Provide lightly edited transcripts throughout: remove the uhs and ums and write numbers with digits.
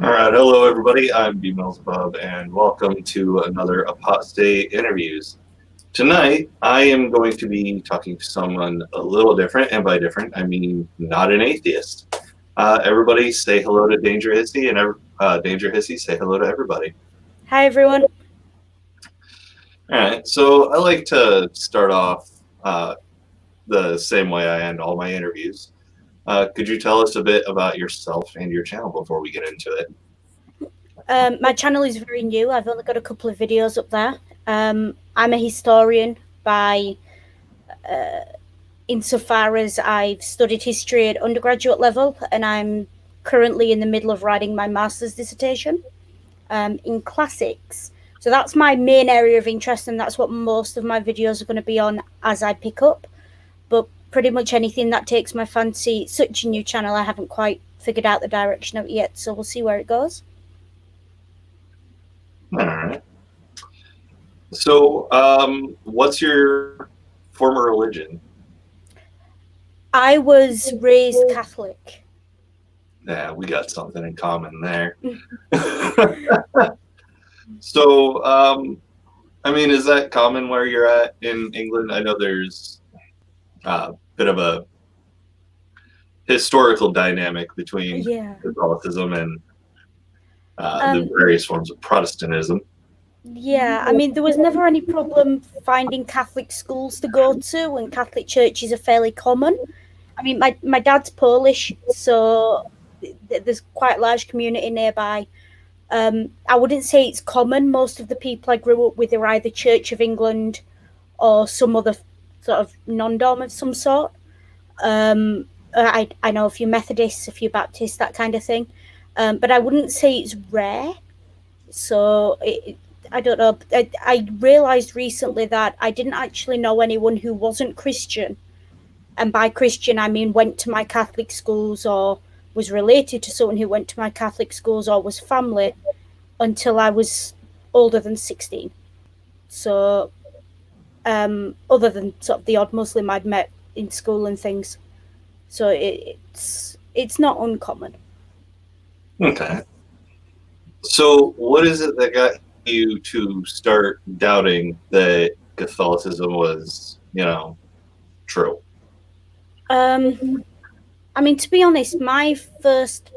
All right, hello everybody. I'm BMillzebub, and welcome to another Apostate interviews. Tonight, I am going to be talking to someone a little different, and by different, I mean not an atheist. Everybody, say hello to Danger Hissy, and Danger Hissy, say hello to everybody. Hi, everyone. All right, so I like to start off the same way I end all my interviews. Could you tell us a bit about yourself and your channel before we get into it? My channel is very new. I've only got a couple of videos up there. I'm a historian by insofar as I've studied history at undergraduate level, and I'm currently in the middle of writing my master's dissertation in classics. So that's my main area of interest, and that's what most of my videos are going to be on as I pick up. But pretty much anything that takes my fancy. It's such a new channel, I haven't quite figured out the direction of it yet, so we'll see where it goes. All right. So, what's your former religion? I was raised Catholic. Yeah, we got something in common there. So, I mean, is that common where you're at in England? I know there's a bit of a historical dynamic between Yeah. Catholicism and the various forms of Protestantism. Yeah, I mean, there was never any problem finding Catholic schools to go to, and Catholic churches are fairly common. I mean, my dad's Polish, so there's quite a large community nearby. I wouldn't say it's common. Most of the people I grew up with are either Church of England or some other sort of non-dom of some sort. I know a few Methodists, a few Baptists, that kind of thing. But I wouldn't say it's rare. So I don't know. I realised recently that I didn't actually know anyone who wasn't Christian. And by Christian, I mean went to my Catholic schools or was related to someone who went to my Catholic schools or was family until I was older than 16. So, other than sort of the odd Muslim I'd met in school and things. So it's not uncommon. Okay. So, what is it that got you to start doubting that Catholicism was, true? I mean, to be honest, my first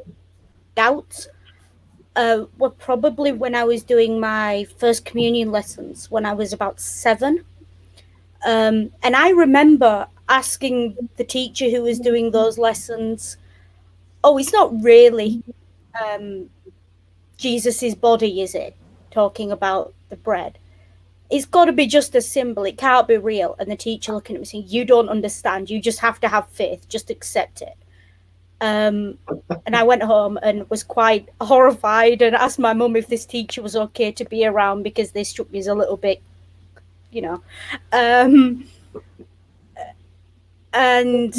doubts were probably when I was doing my first communion lessons when I was about 7. And I remember asking the teacher who was doing those lessons, "Oh, it's not really um, Jesus's body, is it? Talking about the bread. It's got to be just a symbol. It can't be real." And the teacher looking at me saying, "You don't understand. You just have to have faith. Just accept it." Um, and I went home and was quite horrified and asked my mum if this teacher was okay to be around because they struck me as a little bit, you know. Um, and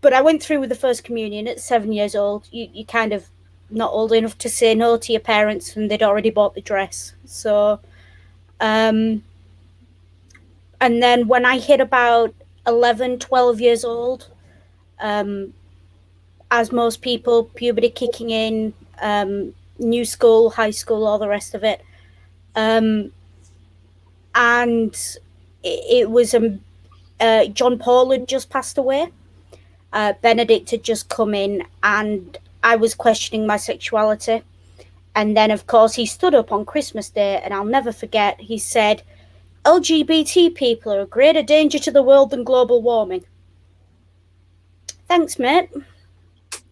but I went through with the first communion at 7 years old. You kind of not old enough to say no to your parents, and they'd already bought the dress. So, and then when I hit about 11, 12 years old, um, as most people, puberty kicking in, new school, high school, all the rest of it. And it was John Paul had just passed away. Benedict had just come in, and I was questioning my sexuality. And then, of course, he stood up on Christmas Day, and I'll never forget, he said, "LGBT people are a greater danger to the world than global warming." Thanks, mate.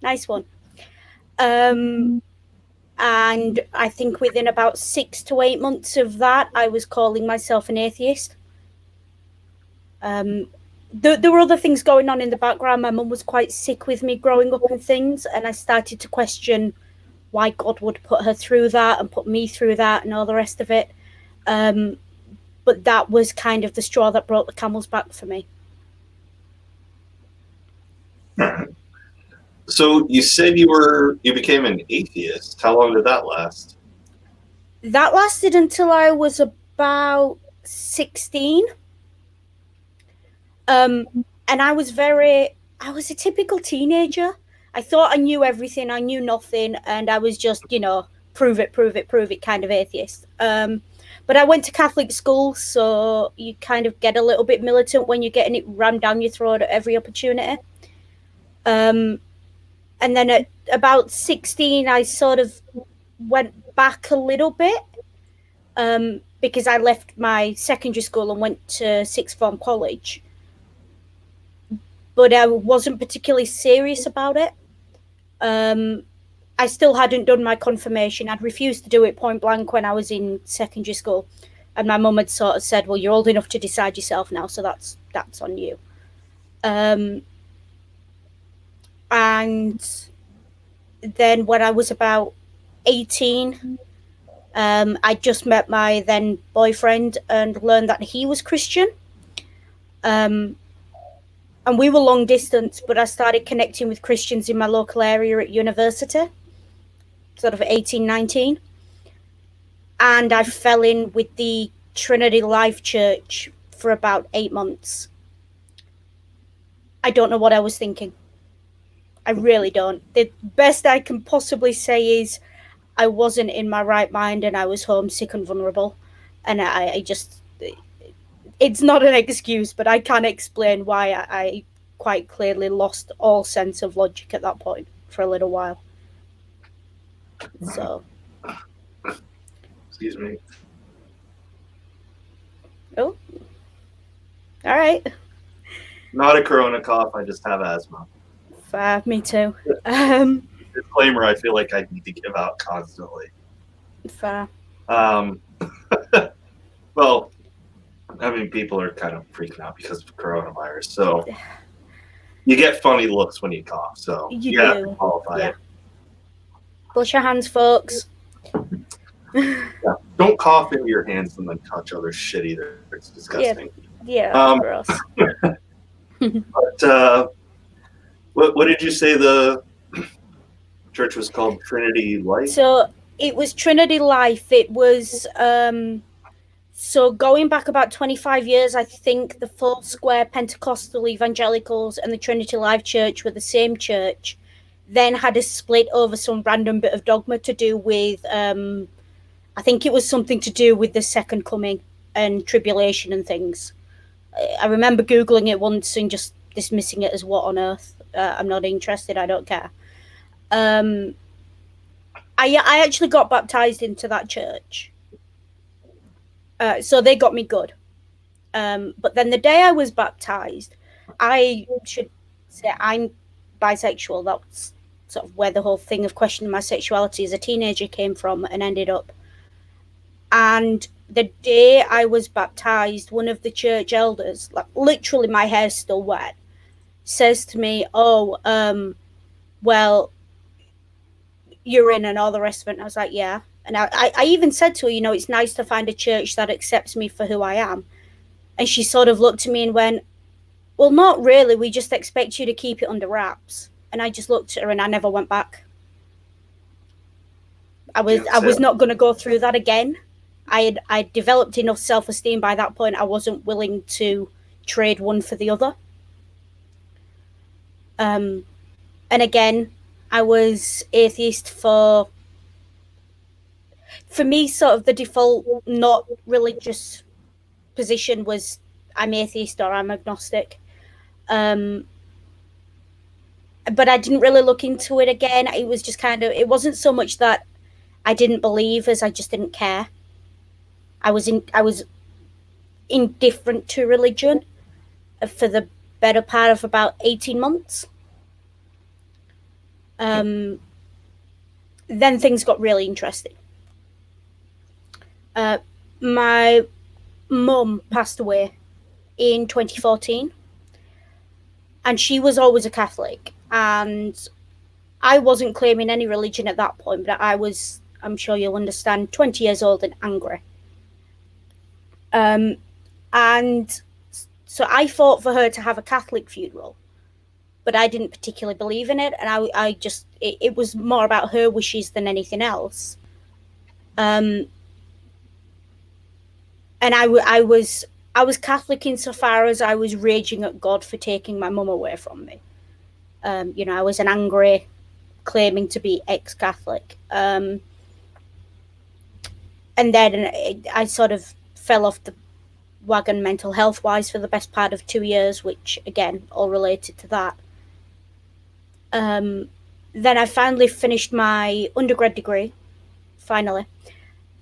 Nice one. And I think within about 6 to 8 months of that, I was calling myself an atheist. There were other things going on in the background. My mum was quite sick with me growing up and things, and I started to question why God would put her through that and put me through that and all the rest of it. But that was kind of the straw that broke the camel's back for me. So you said you became an atheist. How long did that last? That lasted until I was about 16. And I was a typical teenager. I thought I knew everything. I knew nothing, and I was just, prove it, prove it, prove it kind of atheist. But I went to Catholic school, so you kind of get a little bit militant when you're getting it rammed down your throat at every opportunity. And then at about 16, I sort of went back a little bit because I left my secondary school and went to sixth form college. But I wasn't particularly serious about it. I still hadn't done my confirmation. I'd refused to do it point blank when I was in secondary school. And my mum had sort of said, well, you're old enough to decide yourself now, so that's on you. And then when I was about 18, I just met my then boyfriend and learned that he was Christian. And we were long distance, but I started connecting with Christians in my local area at university, sort of 18, 19. And I fell in with the Trinity Life Church for about 8 months. I don't know what I was thinking. I really don't. The best I can possibly say is I wasn't in my right mind and I was homesick and vulnerable. And I just, it's not an excuse, but I can't explain why I quite clearly lost all sense of logic at that point for a little while. So. Excuse me. Oh. All right. Not a corona cough, I just have asthma. Me too. Disclaimer I feel like I need to give out constantly. Fair. Well, I mean, people are kind of freaking out because of coronavirus, so you get funny looks when you cough, so you have to qualify it. Wash your hands, folks. Yeah. Don't cough into your hands and then touch other shit either. It's disgusting. Yeah, gross. But what did you say the church was called? Trinity Life? So it was Trinity Life. It was so going back about 25 years, I think the Four Square Pentecostal Evangelicals and the Trinity Life Church were the same church, then had a split over some random bit of dogma to do with I think it was something to do with the second coming and tribulation and things. I remember Googling it once and just dismissing it as what on earth. I'm not interested. I don't care. I actually got baptized into that church. So they got me good. But then the day I was baptized, I should say I'm bisexual. That's sort of where the whole thing of questioning my sexuality as a teenager came from and ended up. And the day I was baptized, one of the church elders, like literally my hair's still wet, says to me, well, you're in and all the rest of it. And I was like, yeah. And I even said to her, it's nice to find a church that accepts me for who I am. And she sort of looked at me and went, well, not really. We just expect you to keep it under wraps. And I just looked at her and I never went back. I was not going to go through that again. I developed enough self-esteem by that point. I wasn't willing to trade one for the other. And again, I was atheist for me, sort of the default, not religious position was I'm atheist or I'm agnostic. But I didn't really look into it again. It was just kind of, it wasn't so much that I didn't believe as I just didn't care. I was indifferent to religion for the better part of about 18 months. Then things got really interesting. My mum passed away in 2014, and she was always a Catholic, and I wasn't claiming any religion at that point, but I was, I'm sure you'll understand, 20 years old and angry. And so I fought for her to have a Catholic funeral, but I didn't particularly believe in it, and I just, it was more about her wishes than anything else. And I was Catholic insofar as I was raging at God for taking my mum away from me. I was an angry, claiming to be ex-Catholic. And then I sort of fell off the wagon mental health-wise for the best part of 2 years, which, again, all related to that. Then I finally finished my undergrad degree,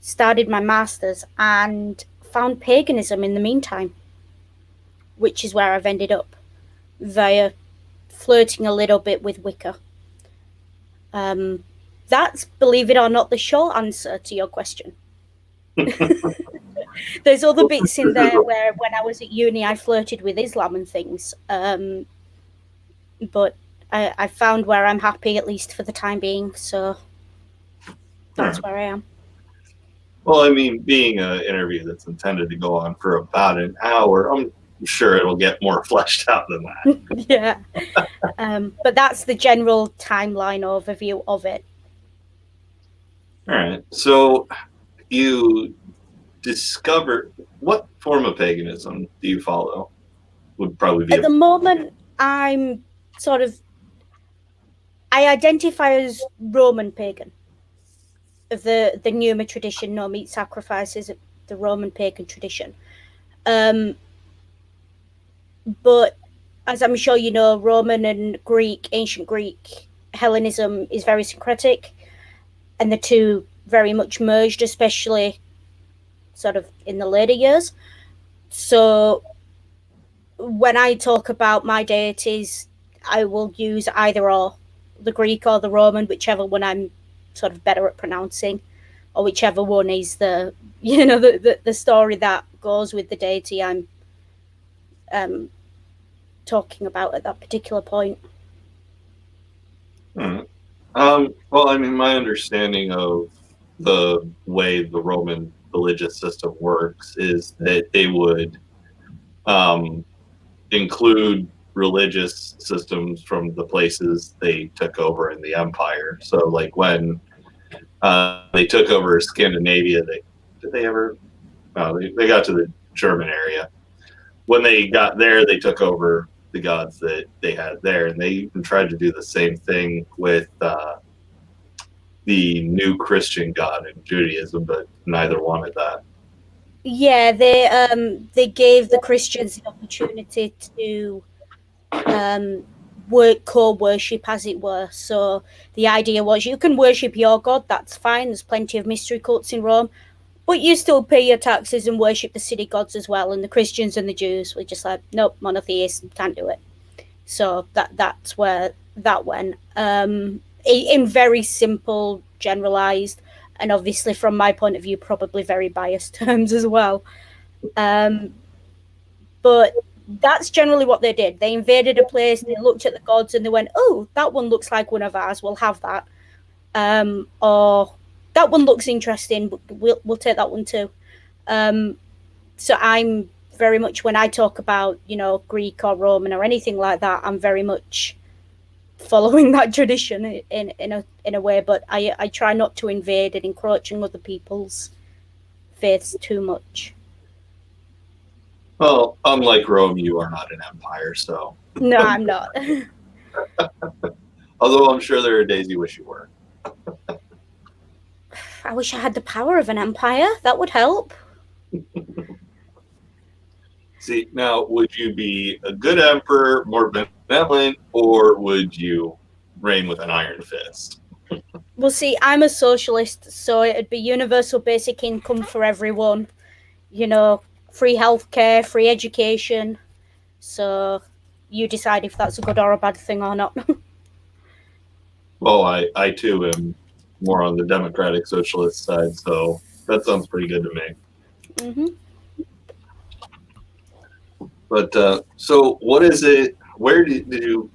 started my master's, and found paganism in the meantime, which is where I've ended up, via flirting a little bit with Wicca. That's, believe it or not, the short answer to your question. There's other bits in there where when I was at uni I flirted with Islam and things, but I found where I'm happy, at least for the time being, so that's where I am. Well, I mean, being an interview that's intended to go on for about an hour, I'm sure it'll get more fleshed out than that. Yeah. But that's the general timeline overview of it. All right. So you discovered, what form of paganism do you follow? Would probably be at the moment I identify as Roman pagan, of the Numa tradition, no meat sacrifices, the Roman pagan tradition. But as I'm sure you know, Roman and Greek, ancient Greek, Hellenism is very syncretic, and the two very much merged, especially sort of in the later years. So when I talk about my deities, I will use either or, the Greek or the Roman, whichever one I'm sort of better at pronouncing, or whichever one is the story that goes with the deity I'm talking about at that particular point. Well, I mean, my understanding of the way the Roman religious system works is that they would include religious systems from the places they took over in the empire. So, like when they took over Scandinavia, they got to the German area. When they got there, they took over the gods that they had there, and they even tried to do the same thing with the new Christian god in Judaism, but neither wanted that. Yeah, they gave the Christians the opportunity to co-worship, as it were. So the idea was, you can worship your god, that's fine, there's plenty of mystery cults in Rome, but you still pay your taxes and worship the city gods as well. And the Christians and the Jews were just like, nope, monotheist, can't do it. So that's where that went. In very simple, generalized, and obviously from my point of view, probably very biased terms as well. But that's generally what they did. They invaded a place, they looked at the gods, and they went, oh, that one looks like one of ours, we'll have that. Or that one looks interesting, but we'll take that one too. So I'm very much, when I talk about, Greek or Roman or anything like that, I'm very much following that tradition in a way, but I try not to invade and encroach on other people's faiths too much. Well, unlike Rome, you are not an empire, so. No, I'm not. Although I'm sure there are days you wish you were. I wish I had the power of an empire. That would help. See, now, would you be a good emperor, more benevolent, or would you reign with an iron fist? Well, see, I'm a socialist, so it'd be universal basic income for everyone. Free healthcare, free education. So you decide if that's a good or a bad thing or not. Well, I too am more on the democratic socialist side, so that sounds pretty good to me. Mm-hmm. But so what is it, where did you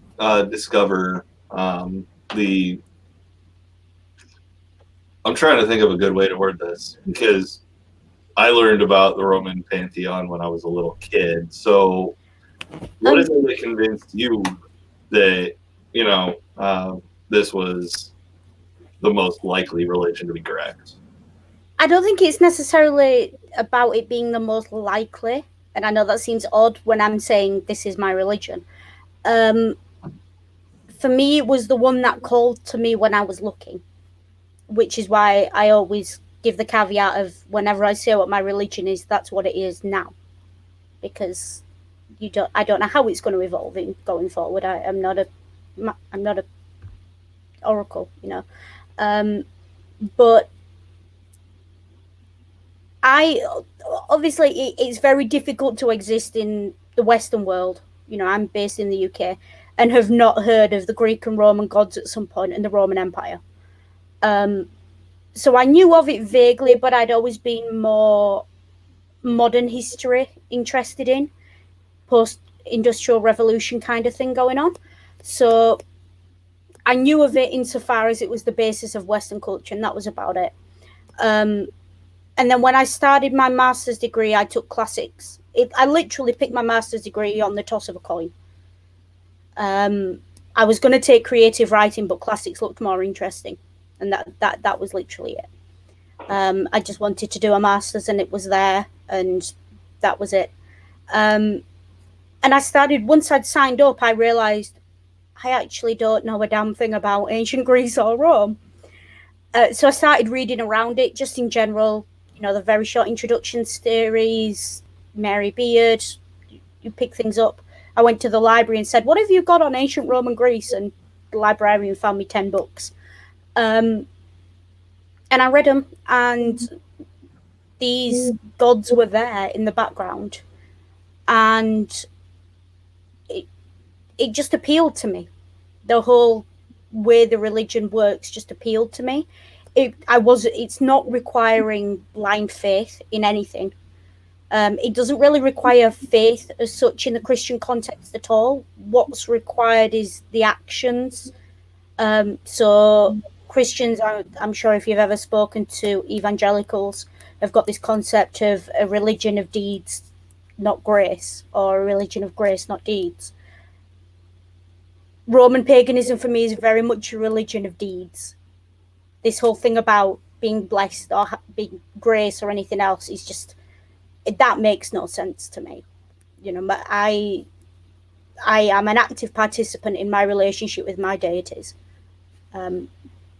discover I'm trying to think of a good way to word this, because I learned about the Roman pantheon when I was a little kid. So what is it that convinced you that, this was the most likely religion to be correct? I don't think it's necessarily about it being the most likely. And I know that seems odd when I'm saying this is my religion. for me, it was the one that called to me when I was looking, which is why I always give the caveat of whenever I say what my religion is, that's what it is now, because I don't know how it's going to evolve in going forward. I'm not a oracle, but obviously it's very difficult to exist in the Western world. I'm based in the UK and have not heard of the Greek and Roman gods at some point in the Roman Empire. So I knew of it vaguely, but I'd always been more modern history interested in, post-industrial revolution kind of thing going on. So I knew of it insofar as it was the basis of Western culture, and that was about it. And then when I started my master's degree, I took classics. I literally picked my master's degree on the toss of a coin. I was going to take creative writing, but classics looked more interesting, and that was literally it. I just wanted to do a master's, and it was there, and that was it. And I started, once I'd signed up, I realised I actually don't know a damn thing about ancient Greece or Rome. So I started reading around it, just in general, the very short introduction series, Mary Beard, you pick things up. I went to the library and said, what have you got on ancient Rome and Greece? And the librarian found me 10 books. And I read them, and these gods were there in the background. And it just appealed to me. The whole way the religion works just appealed to me. It's not requiring blind faith in anything. It doesn't really require faith as such in the Christian context at all. What's required is the actions. So Christians, I'm sure if you've ever spoken to evangelicals, have got this concept of a religion of deeds, not grace, or a religion of grace, not deeds. Roman paganism for me is very much a religion of deeds. This whole thing about being blessed or being grace or anything else is just, that makes no sense to me. But I am an active participant in my relationship with my deities. I'm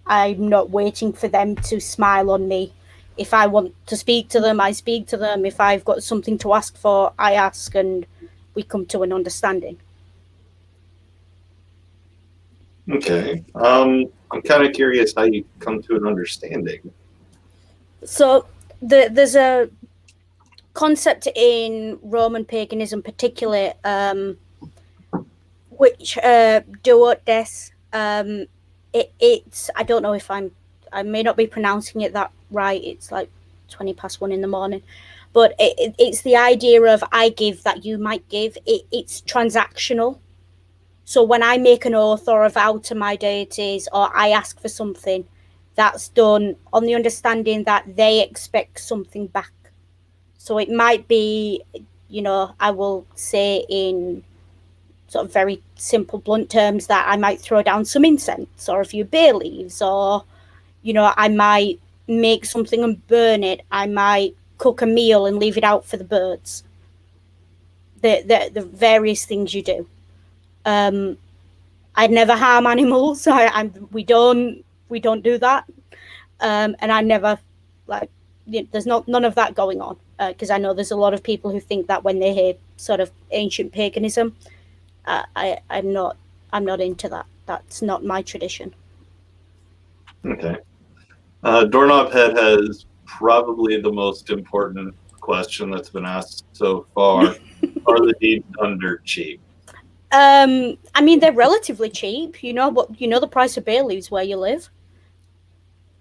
not waiting for them to smile on me. If I want to speak to them, I speak to them. If I've got something to ask for, I ask, and we come to an understanding. Okay. I'm kind of curious how you come to an understanding. So there's a concept in Roman paganism, particularly, which duo des. It's I don't know if I may not be pronouncing it that right. It's like 20 past 1 in the morning, but it's the idea of I give that you might give. It's transactional. So when I make an oath or a vow to my deities, or I ask for something, that's done on the understanding that they expect something back. So it might be, I will say in sort of very simple, blunt terms that I might throw down some incense or a few bay leaves, or, I might make something and burn it. I might cook a meal and leave it out for the birds. The various things you do. I'd never harm animals. We don't do that. And I never there's none of that going on, because I know there's a lot of people who think that when they hear sort of ancient paganism. I'm not into that. That's not my tradition. Okay. Doorknob Head has probably the most important question that's been asked so far. Are the deeds done dirt cheap? I mean, they're relatively cheap. But the price of bay leaves where you live.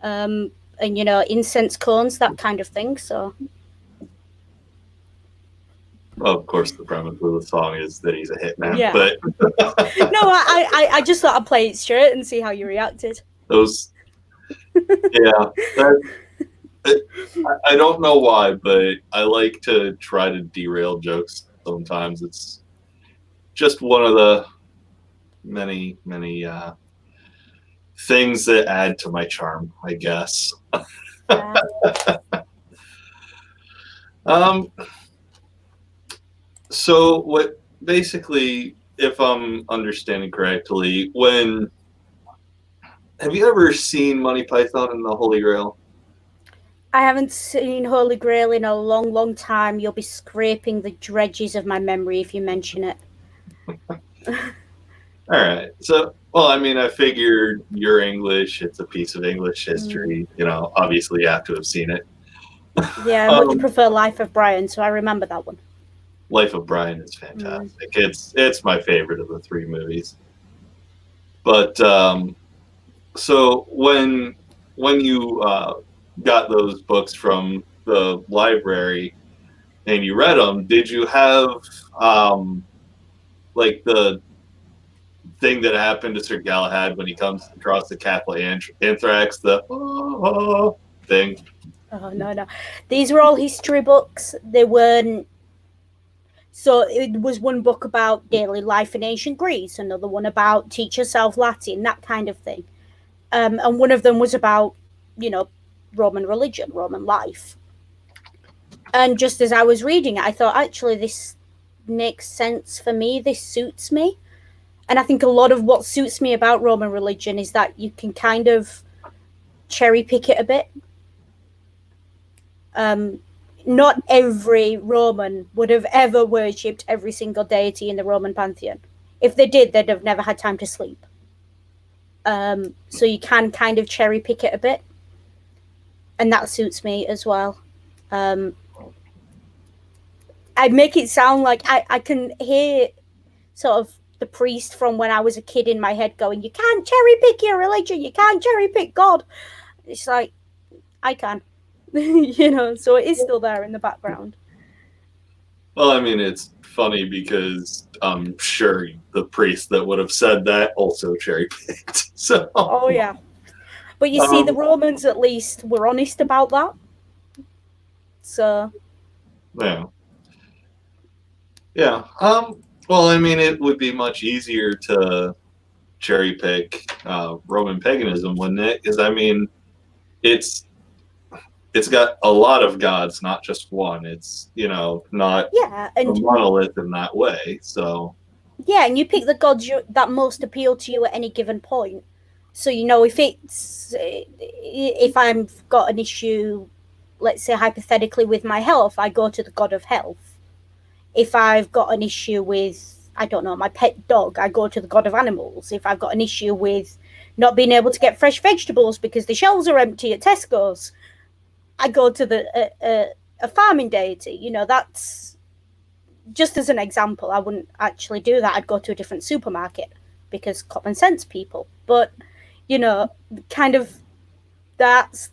And incense cones, that kind of thing. So. Well, of course, the premise of the song is that he's a hitman. Yeah. But No, I just thought I'd play it straight and see how you reacted. Yeah. I don't know why, but I like to try to derail jokes sometimes. It's just one of the many, many things that add to my charm, I guess. So what basically if I'm understanding correctly, have you ever seen Monty Python and the Holy Grail? I haven't seen Holy Grail in a long, long time. You'll be scraping the dredges of my memory if you mention it. All right. So, well, I mean, I figured you're English. It's a piece of English history. Obviously you have to have seen it. Yeah, I much prefer Life of Brian, so I remember that one. Life of Brian is fantastic. It's my favorite of the three movies. But so when you got those books from the library and you read them, did you have like the thing that happened to Sir Galahad when he comes across the Catholic anthrax, the thing? Oh, no. These were all history books. They weren't. So it was one book about daily life in ancient Greece, another one about teach yourself Latin, that kind of thing. And one of them was about, Roman religion, Roman life. And just as I was reading it, I thought, actually, this makes sense for me. This suits me. And I think a lot of what suits me about Roman religion is that you can kind of cherry pick it a bit. Not every Roman would have ever worshipped every single deity in the Roman pantheon. If they did, they'd have never had time to sleep. So you can kind of cherry pick it a bit. And that suits me as well. I make it sound like I can hear sort of the priest from when I was a kid in my head going, you can't cherry pick your religion, you can't cherry pick God. It's like, I can. So it is still there in the background. Well, I mean, it's funny because I'm sure the priest that would have said that also cherry picked. So. Oh yeah, but you see, the Romans at least were honest about that. So. Yeah. Well, I mean, it would be much easier to cherry pick Roman paganism, wouldn't it? Because I mean, it's got a lot of gods, not just one. It's not a monolith in that way. So yeah, and you pick the gods that most appeal to you at any given point. So if I've got an issue, let's say hypothetically with my health, I go to the god of health. If I've got an issue with, I don't know, my pet dog, I go to the god of animals. If I've got an issue with not being able to get fresh vegetables because the shelves are empty at Tesco's, I go to a farming deity. That's just as an example. I wouldn't actually do that. I'd go to a different supermarket because common sense, people. But kind of that's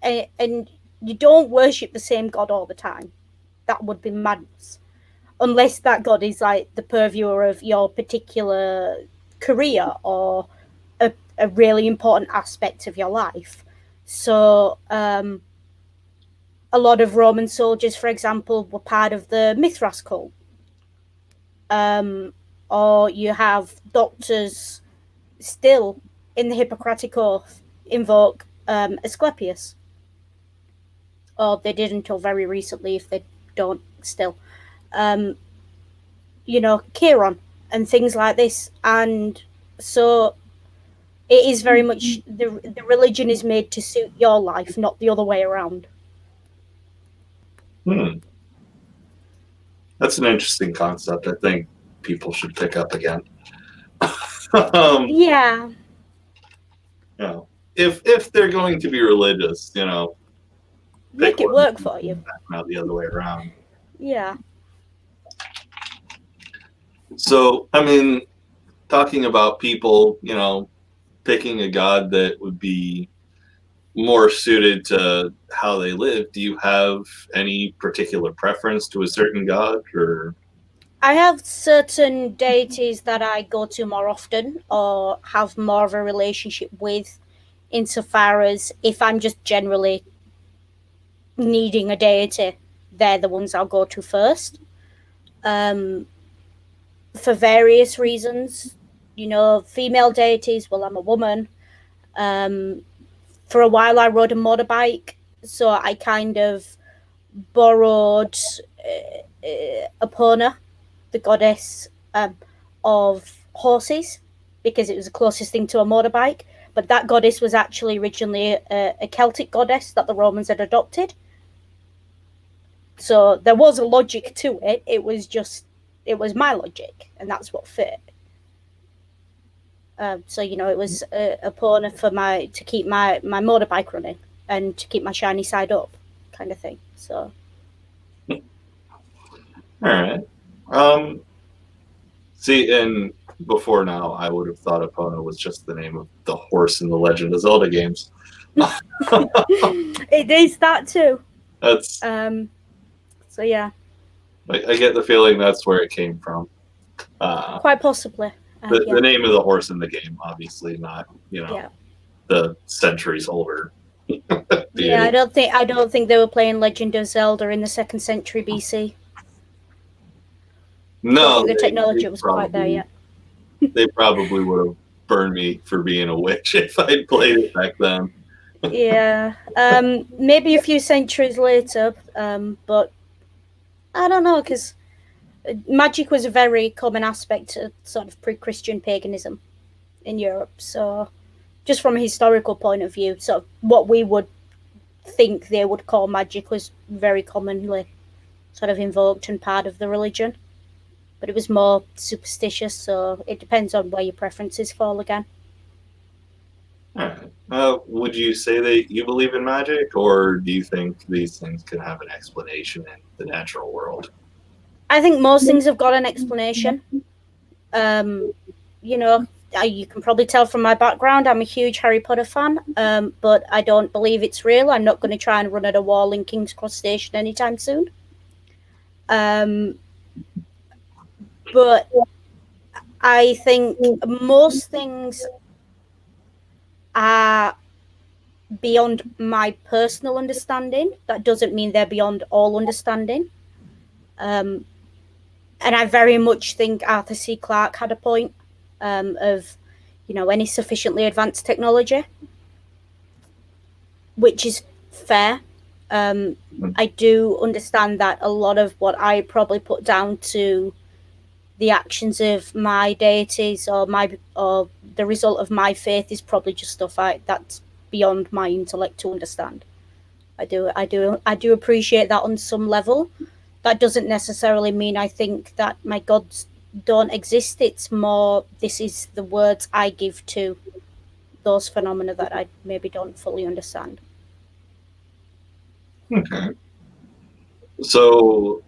and you don't worship the same god all the time. That would be madness, unless that god is like the purveyor of your particular career or a really important aspect of your life. So a lot of Roman soldiers, for example, were part of the Mithras cult. Or you have doctors still in the Hippocratic Oath invoke Asclepius. Or they did until very recently, if they don't still. Chiron and things like this. And so it is very much the religion is made to suit your life, not the other way around. That's an interesting concept. I think people should pick up again. Yeah. If they're going to be religious, make it work for you. Not the other way around. Yeah. So, I mean, talking about people, picking a god that would be more suited to how they live, do you have any particular preference to a certain god? Or I have certain deities that I go to more often or have more of a relationship with, insofar as if I'm just generally needing a deity, they're the ones I'll go to first. For various reasons, female deities, well, I'm a woman. For a while I rode a motorbike, so I kind of borrowed Epona, the goddess of horses because it was the closest thing to a motorbike. But that goddess was actually originally a Celtic goddess that the Romans had adopted. So there was a logic to it. It was my logic, and that's what fit. So it was a pawn for to keep my motorbike running and to keep my shiny side up, kind of thing. So. All right. See, and before now, I would have thought Epona was just the name of the horse in the Legend of Zelda games. It is that too. That's. So yeah. I get the feeling that's where it came from. Quite possibly. The name of the horse in the game, obviously, not the centuries older. Yeah, I don't think they were playing Legend of Zelda in the 2nd century BC. No, the technology was probably, quite there yet. They probably would have burned me for being a witch if I'd played it back then. Yeah, maybe a few centuries later, but I don't know, because magic was a very common aspect of sort of pre-Christian paganism in Europe. So just from a historical point of view, sort of what we would think they would call magic was very commonly sort of invoked and part of the religion. But it was more superstitious, so it depends on where your preferences fall again. All right. Would you say that you believe in magic, or do you think these things can have an explanation in the natural world? I think most things have got an explanation. You can probably tell from my background, I'm a huge Harry Potter fan, but I don't believe it's real. I'm not going to try and run at a wall in King's Cross Station anytime soon. But I think most things are beyond my personal understanding. That doesn't mean they're beyond all understanding. And I very much think Arthur C. Clarke had a point of, any sufficiently advanced technology, which is fair. I do understand that a lot of what I probably put down to the actions of my deities or the result of my faith is probably just stuff that's beyond my intellect to understand. I do appreciate that on some level. That doesn't necessarily mean I think that my gods don't exist. It's more, this is the words I give to those phenomena that I maybe don't fully understand. Okay. So,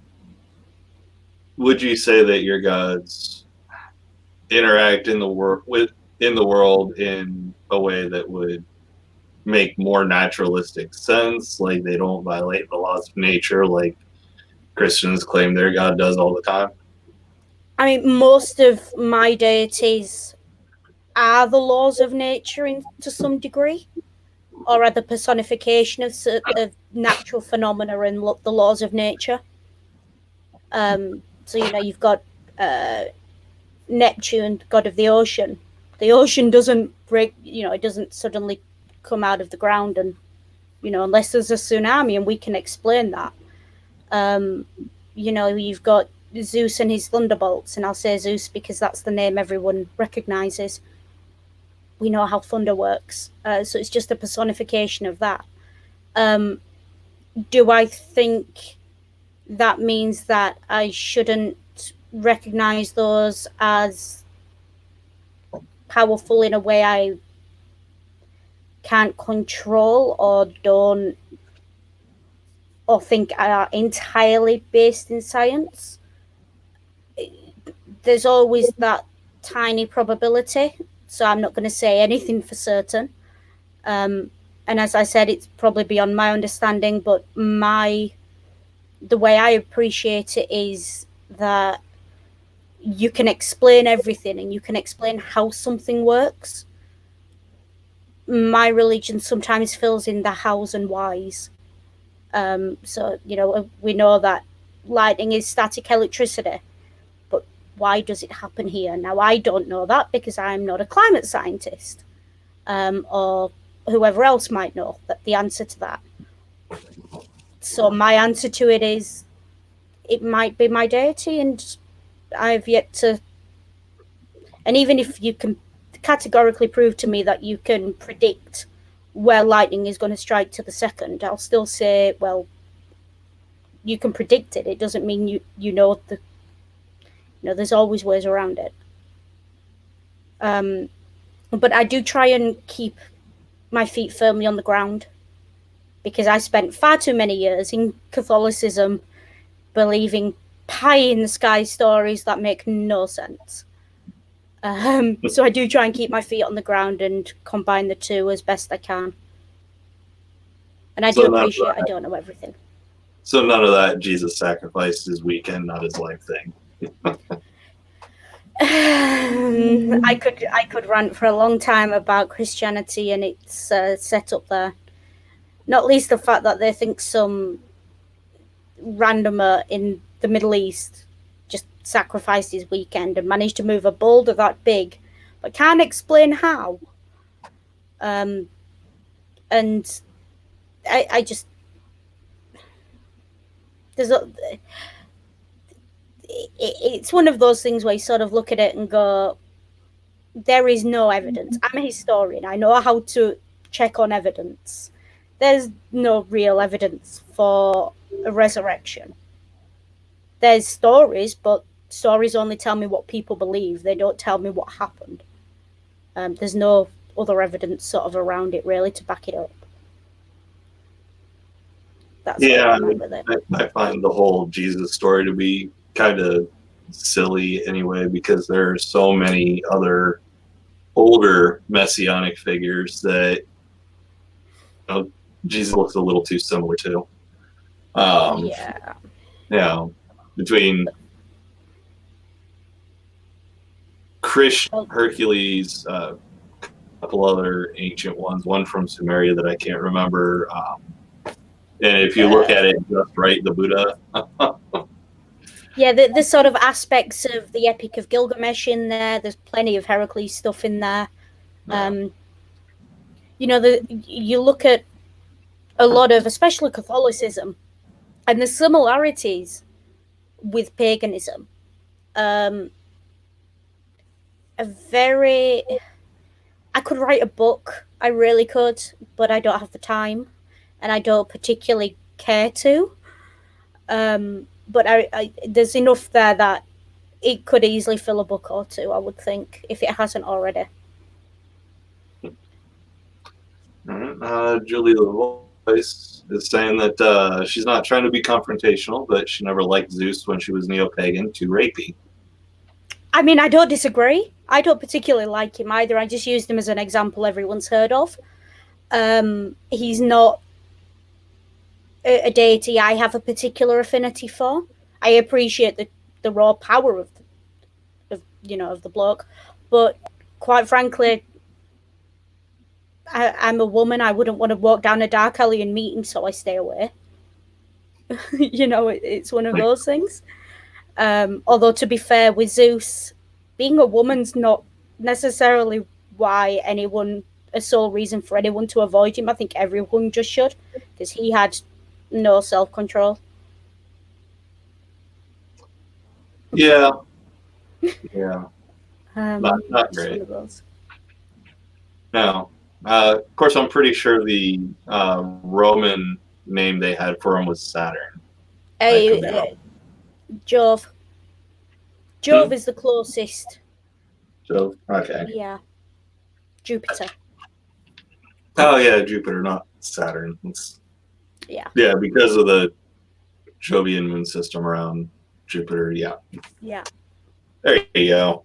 would you say that your gods interact in the world in a way that would make more naturalistic sense? Like they don't violate the laws of nature, like Christians claim their God does all the time? I mean, most of my deities are the laws of nature to some degree, or are the personification of natural phenomena and the laws of nature. So, you've got Neptune, god of the ocean. The ocean doesn't break, it doesn't suddenly come out of the ground and, unless there's a tsunami, and we can explain that. You've got Zeus and his thunderbolts, and I'll say Zeus because that's the name everyone recognizes. We know how thunder works. So it's just a personification of that. Do I think that means that I shouldn't recognize those as powerful in a way I can't control or don't, or think are entirely based in science? There's always that tiny probability, so I'm not going to say anything for certain. And as I said, it's probably beyond my understanding, but the way I appreciate it is that you can explain everything and you can explain how something works. My religion sometimes fills in the hows and whys. So, we know that lightning is static electricity, but why does it happen here? Now, I don't know that because I'm not a climate scientist, or whoever else might know the answer to that. So my answer to it is, it might be my deity, and I've yet to And even if you can categorically prove to me that you can predict where lightning is going to strike to the second, I'll still say, well, you can predict it. It doesn't mean you know there's always ways around it. But I do try and keep my feet firmly on the ground, because I spent far too many years in Catholicism believing pie in the sky stories that make no sense. So I do try and keep my feet on the ground and combine the two as best I can. And I do appreciate I don't know everything. So none of that Jesus sacrificed his weekend, not his life thing. I could rant for a long time about Christianity and its set up there. Not least the fact that they think some randomer in the Middle East just sacrificed his weekend and managed to move a boulder that big, but can't explain how. And I just it's one of those things where you sort of look at it and go, there is no evidence. I'm a historian. I know how to check on evidence. There's no real evidence for a resurrection. There's stories, but stories only tell me what people believe. They don't tell me what happened. There's no other evidence sort of around it really to back it up. That's yeah, I find the whole Jesus story to be kind of silly anyway, because there are so many other older messianic figures that Jesus looks a little too similar to. Between Christian, Hercules, a couple other ancient ones, one from Sumeria that I can't remember. And if you look at it just right, the Buddha. Yeah, the sort of aspects of the Epic of Gilgamesh in there. There's plenty of Heracles stuff in there. You look at a lot of, especially Catholicism, and the similarities with paganism. I could write a book, I really could, but I don't have the time, and I don't particularly care to. But there's enough there that it could easily fill a book or two, I would think, if it hasn't already. Julie LaVoice is saying that she's not trying to be confrontational, but she never liked Zeus when she was neo-pagan, too rapey. I mean, I don't disagree. I don't particularly like him either. I just used him as an example everyone's heard of. He's not a deity I have a particular affinity for. I appreciate the raw power of the bloke, but quite frankly, I'm a woman. I wouldn't want to walk down a dark alley and meet him, so I stay away. It's one of those things. Although, to be fair, with Zeus, being a woman's not necessarily a sole reason for anyone to avoid him. I think everyone just should, because he had no self-control. Yeah. Not great. No. Of course, I'm pretty sure the Roman name they had for him was Saturn. Jove. Jove is the closest. Jove? Okay. Yeah. Jupiter. Oh, yeah, Jupiter, not Saturn. Yeah, because of the Jovian moon system around Jupiter, yeah. Yeah. There you go.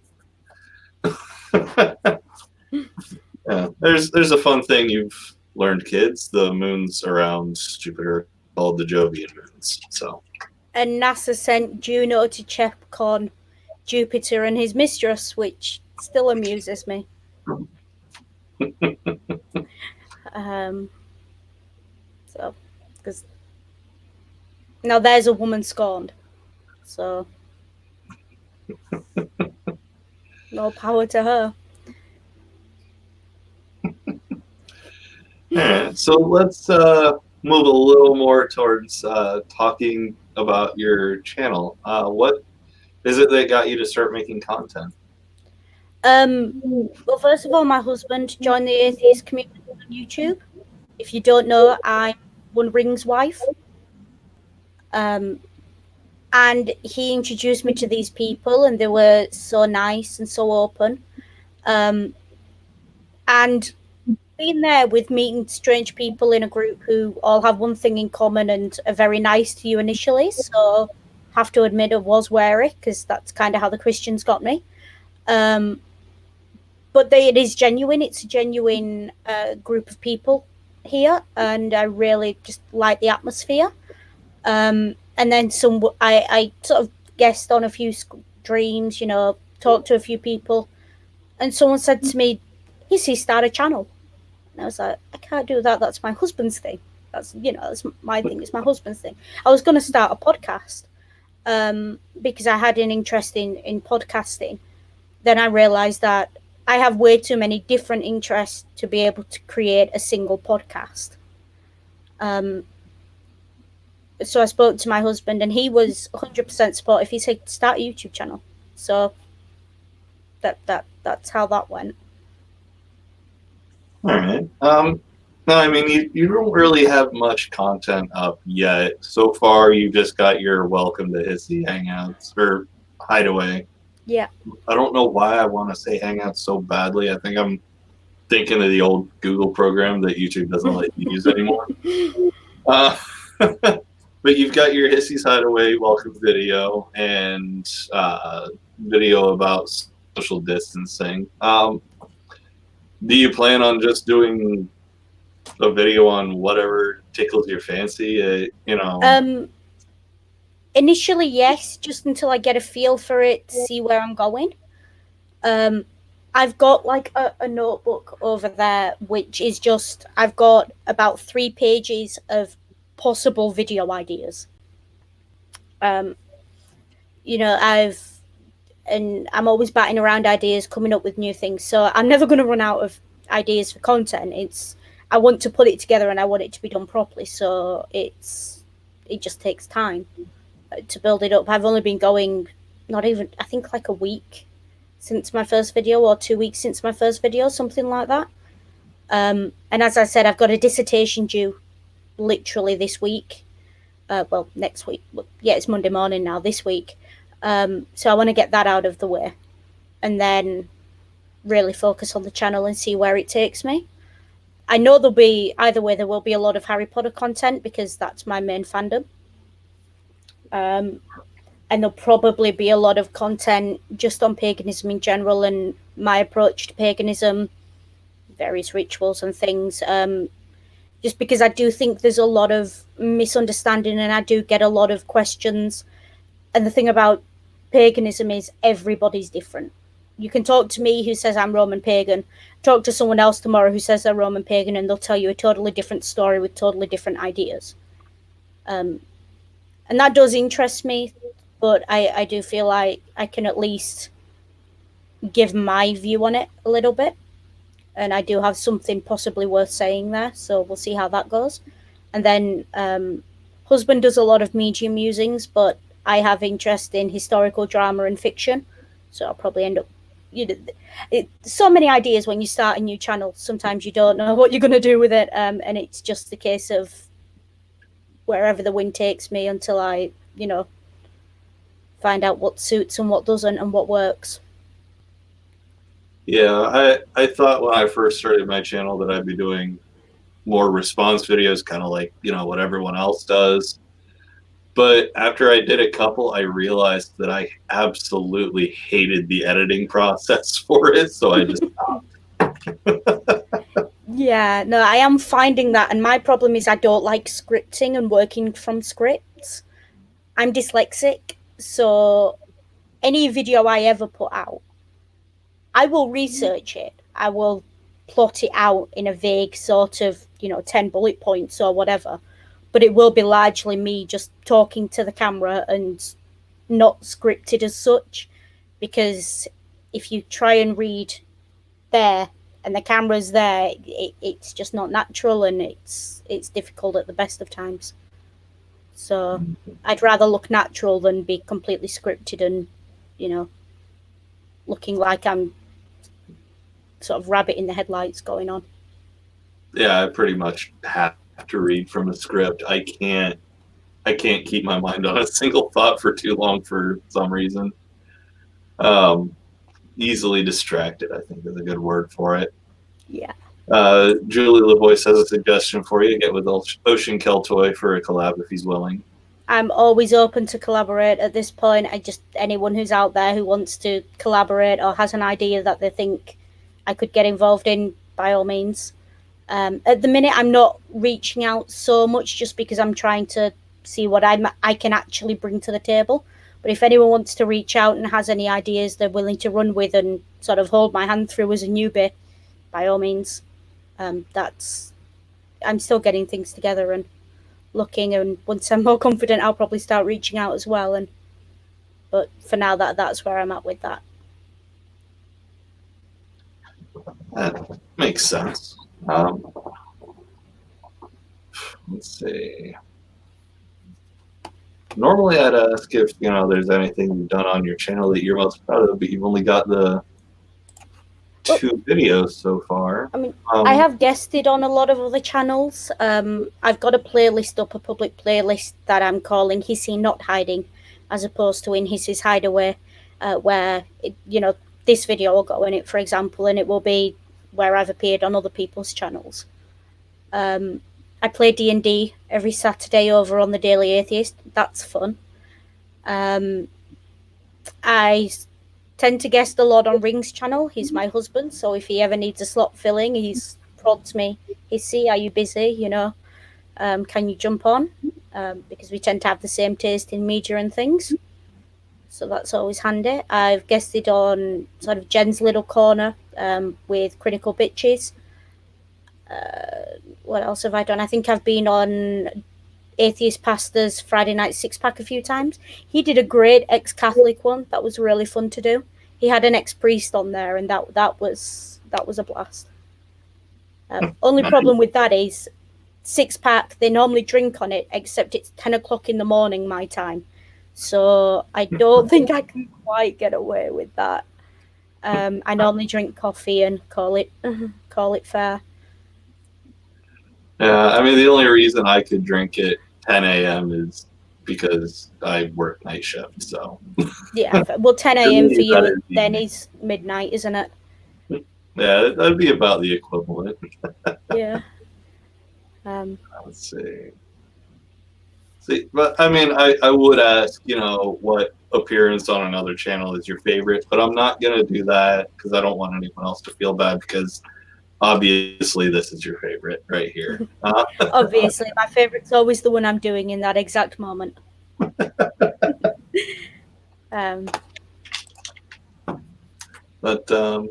Yeah, there's a fun thing you've learned, kids. The moons around Jupiter called the Jovian moons. So. And NASA sent Juno to check on Jupiter and his mistress, which still amuses me. So, because now there's a woman scorned. So, no power to her. All right, so let's move a little more towards talking about your channel. What is it that got you to start making content? Well, first of all, my husband joined the atheist community on YouTube. If you don't know, I'm One Ring's wife. And he introduced me to these people, and they were so nice and so open. And being there with meeting strange people in a group who all have one thing in common and are very nice to you initially. So, have to admit, I was wary because that's kind of how the Christians got me. But it is genuine. It's a genuine group of people here, and I really just like the atmosphere. And then I sort of guessed on a few streams, talked to a few people, and someone said to me, "Hissy, start a channel." And I was like, "I can't do that. That's my husband's thing. That's my thing. It's my husband's thing." I was going to start a podcast because I had an interest in podcasting. Then I realized that I have way too many different interests to be able to create a single podcast. So I spoke to my husband, and he was 100% supportive. He said, "Start a YouTube channel." So that's how that went. All right. No, I mean, you don't really have much content up yet. So far, you just got your Welcome to Hissy Hangouts or Hideaway. Yeah. I don't know why I want to say Hangouts so badly. I think I'm thinking of the old Google program that YouTube doesn't let you use anymore. But you've got your Hissy's Hideaway welcome video and video about social distancing. Do you plan on just doing a video on whatever tickles your fancy? Initially, yes, just until I get a feel for it, see where I'm going. I've got like a notebook over there, which is I've got about 3 pages of possible video ideas. I'm always batting around ideas, coming up with new things. So I'm never going to run out of ideas for content. I want to put it together, and I want it to be done properly. So it just takes time to build it up. I've only been going I think like a week since my first video, or 2 weeks since my first video, something like that. And as I said, I've got a dissertation due literally this week. Well, next week. Yeah, it's Monday morning now, this week. So I want to get that out of the way and then really focus on the channel and see where it takes me. I know either way, there will be a lot of Harry Potter content because that's my main fandom. And there'll probably be a lot of content just on paganism in general and my approach to paganism, various rituals and things. Just because I do think there's a lot of misunderstanding, and I do get a lot of questions. And the thing about paganism is everybody's different. You can talk to me who says I'm Roman pagan, talk to someone else tomorrow who says they're Roman pagan, and they'll tell you a totally different story with totally different ideas. And that does interest me, but I do feel like I can at least give my view on it a little bit. And I do have something possibly worth saying there, so we'll see how that goes. And then husband does a lot of medium musings, but I have interest in historical drama and fiction, so I'll probably end up. So many ideas when you start a new channel. Sometimes you don't know what you're going to do with it, and it's just the case of wherever the wind takes me until I, find out what suits and what doesn't and what works. Yeah, I thought when I first started my channel that I'd be doing more response videos, kind of like, what everyone else does. But after I did a couple, I realized that I absolutely hated the editing process for it, so I just stopped. Yeah, no, I am finding that, and my problem is I don't like scripting and working from scripts. I'm dyslexic, so any video I ever put out, I will research it. I will plot it out in a vague sort of, 10 bullet points or whatever. But it will be largely me just talking to the camera and not scripted as such. Because if you try and read there and the camera's there, it's just not natural, and it's difficult at the best of times. So I'd rather look natural than be completely scripted and, looking like I'm sort of rabbit in the headlights going on. Yeah, I pretty much have to read from a script. I can't keep my mind on a single thought for too long for some reason. Easily distracted, I think, is a good word for it. Yeah. Julie LaVoice has a suggestion for you. Get with Ocean Keltoy for a collab if he's willing. I'm always open to collaborate at this point. Anyone who's out there who wants to collaborate or has an idea that they think I could get involved in, by all means. At the minute, I'm not reaching out so much just because I'm trying to see what I can actually bring to the table. But if anyone wants to reach out and has any ideas they're willing to run with and sort of hold my hand through as a newbie, by all means. I'm still getting things together and looking, and once I'm more confident, I'll probably start reaching out as well. But for now, that's where I'm at with that. That makes sense. Let's see. Normally, I'd ask if there's anything you've done on your channel that you're most proud of, but you've only got the 2 videos so far. I mean, I have guested on a lot of other channels. I've got a playlist up, a public playlist that I'm calling Hissy Not Hiding, as opposed to In Hissy's Hideaway, where this video will go in it, for example, and it will be where I've appeared on other people's channels. I play D&D every Saturday over on the Daily Atheist. That's fun. I tend to guest a lot on Ring's channel. He's my husband, so if he ever needs a slot filling, he's prods me. Hissy, are you busy? Can you jump on? Because we tend to have the same taste in media and things. So that's always handy. I've guested on sort of Jen's Little Corner with Critical Bitches. What else have I done? I think I've been on Atheist Pastor's Friday Night Six Pack a few times. He did a great ex-Catholic one. That was really fun to do. He had an ex-priest on there, and that was a blast. Only problem with that is 6-pack. They normally drink on it, except it's 10 o'clock in the morning my time. So I don't think I can quite get away with that. I normally drink coffee and call it fair. Yeah, I mean, the only reason I could drink at 10 a.m. is because I work night shift, so. Yeah, well, 10 a.m. for you then is midnight, isn't it? Yeah, that'd be about the equivalent. Yeah. Let's see. But I mean, I would ask, what appearance on another channel is your favorite, but I'm not going to do that because I don't want anyone else to feel bad, because obviously this is your favorite right here. Obviously, my favorite's always the one I'm doing in that exact moment. But I